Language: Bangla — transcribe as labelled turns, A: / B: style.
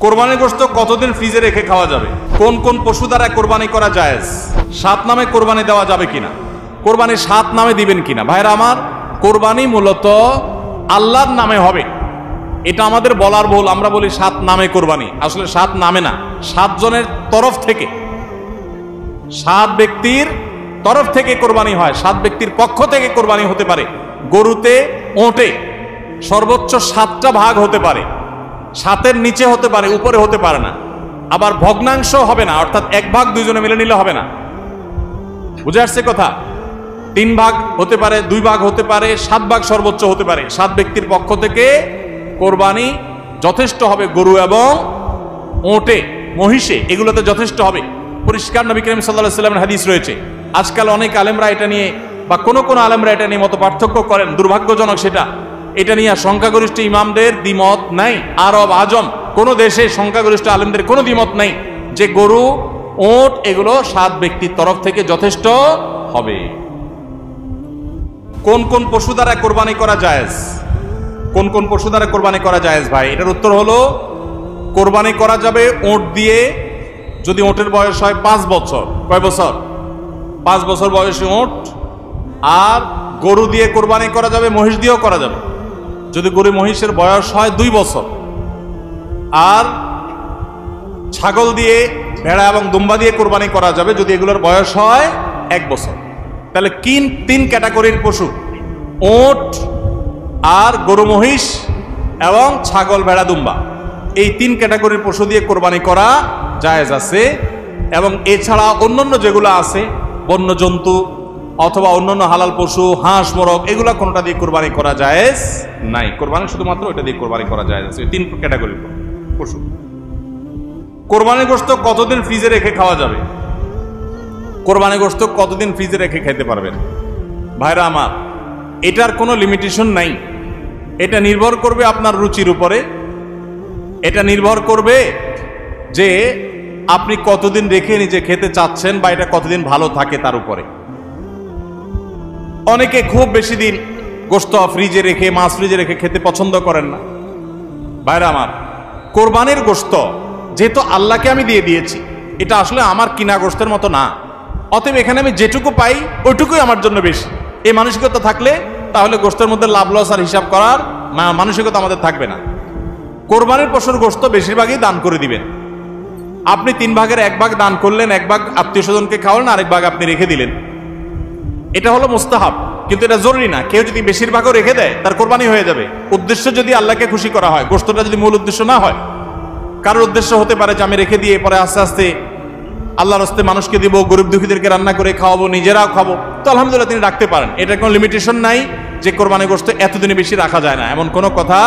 A: কোরবানির গোশত কতদিন ফ্রিজে রেখে খাওয়া যাবে? কোন কোন পশু দ্বারা কোরবানি করা জায়েজ? 7 নামে কোরবানি দেওয়া যাবে কিনা? কোরবানি 7 নামে দিবেন কিনা? ভাইরা আমার, কোরবানি মূলত আল্লাহর নামে হবে, এটা আমাদের বলার ভুল। আমরা বলি 7 নামে কোরবানি, আসলে 7 নামে না, 7 জনের তরফ থেকে, 7 ব্যক্তির তরফ থেকে কোরবানি হয়, 7 ব্যক্তির পক্ষ থেকে কোরবানি হতে পারে। গরুতে, ওটে সর্বোচ্চ 7টা ভাগ হতে পারে, 7-এর নিচে হতে পারে, উপরে হতে পারে না। আবার ভগ্নাংশ হবে না, অর্থাৎ 1 ভাগ 2 জনে মিলে নিলে হবে না। বুঝে আসছে কথা? 3 ভাগ হতে পারে, 2 ভাগ হতে পারে, 7 ভাগ সর্বোচ্চ হতে পারে। 7 ব্যক্তির পক্ষ থেকে কোরবানি যথেষ্ট হবে। গরু এবং ওটে, মহিষে, এগুলোতে যথেষ্ট হবে। পরিষ্কার নবী করিম সাল্লাল্লাহু আলাইহি ওয়াসাল্লামের হাদিস রয়েছে। আজকাল অনেক আলেমরা এটা নিয়ে, বা কোন আলেমরা এটা নিয়ে মত পার্থক্য করেন, দুর্ভাগ্যজনক সেটা। এটা নিয়ে সংখ্যাগরিষ্ঠ ইমামদের দ্বিমত নাই। আরব আজম কোন দেশে সংখ্যাগরিষ্ঠ আলেমদের কোনো দ্বিমত নাই যে গরু, ওট এগুলো 7 ব্যক্তির তরফ থেকে যথেষ্ট হবে। কোন কোন পশু দ্বারা কোরবানি করা জায়েজ? কোন কোন পশু দ্বারা কোরবানি করা জায়েজ ভাই? এটার উত্তর হলো, কোরবানি করা যাবে ওট দিয়ে, যদি ওটের বয়স হয় 5 বছর। কয় বছর? 5 বছর বয়সী ওট। আর গরু দিয়ে কোরবানি করা যাবে, মহিষ দিয়েও করা যাবে যদি গরু মহিষের বয়স হয় 2 বছর। আর ছাগল দিয়ে, ভেড়া এবং দুম্বা দিয়ে কোরবানি করা যাবে যদি এগুলোর বয়স হয় 1 বছর। তাহলে 3 ক্যাটাগরির পশু, ওট আর গরু মহিষ এবং ছাগল ভেড়া দুম্বা, এই 3 ক্যাটাগরির পশু দিয়ে কোরবানি করা জায়েজ আছে। এবং এছাড়া অন্যান্য যেগুলো আছে, বন্য জন্তু অথবা অন্যান্য হালাল পশু, হাঁস মোরগ, এগুলা কোনটা দিয়ে কোরবানি করা জায়েজ নাই। কোরবানি শুধুমাত্র এটা দিয়ে কোরবানি করা জায়েজ আছে, 3 ক্যাটাগরির পশু। কোরবানির গোশত কতদিন ফ্রিজে রেখে খাওয়া যাবে? কোরবানির গোশত কতদিন ফ্রিজে রেখে খেতে পারবেন? ভাইরা আমার, এটার কোনো লিমিটেশন নাই। এটা নির্ভর করবে আপনার রুচির উপরে। এটা নির্ভর করবে যে আপনি কতদিন রেখে নিজে খেতে চাচ্ছেন, বা এটা কতদিন ভালো থাকে তার উপরে। অনেকে খুব বেশি দিন গোশত ফ্রিজে রেখে, মাছ ফ্রিজে রেখে খেতে পছন্দ করেন না। ভাইরা আমার, কোরবানির গোশত যেহেতু আল্লাহকে আমি দিয়ে দিয়েছি, এটা আসলে আমার কিনা গোশতের মতো না। অতএব এখানে আমি যেটুকু পাই ওইটুকুই আমার জন্য বেশি, এই মানসিকতা থাকলে তাহলে গোশতের মধ্যে লাভ লস আর হিসাব করার মানসিকতা আমাদের থাকবে না। কোরবানির পশুর গোশত বেশিরভাগই দান করে দিবেন। আপনি 3 ভাগের 1 ভাগ দান করলেন, 1 ভাগ আত্মীয় স্বজনকে খাওয়ালেন, আরেক ভাগ আপনি রেখে দিলেন। এটা হলো মুস্তাহাব, কিন্তু এটা জরুরি না। কেউ যদি বেশিরভাগও রেখে দেয় তার কোরবানি হয়ে যাবে। উদ্দেশ্য যদি আল্লাহকে খুশি করা হয়, গোশতটা যদি মূল উদ্দেশ্য না হয়। কারোর উদ্দেশ্য হতে পারে যে আমি রেখে দিয়ে পরে আস্তে আস্তে আল্লাহর রাস্তায় মানুষকে দিব, গরিব দুঃখীদেরকে রান্না করে খাওয়াবো, নিজেরাও খাবো, তো আলহামদুলিল্লাহ তিনি রাখতে পারেন। এটা কোনো লিমিটেশন নাই যে কোরবানি গোশত এতদিনে বেশি রাখা যায় না, এমন কোনো কথা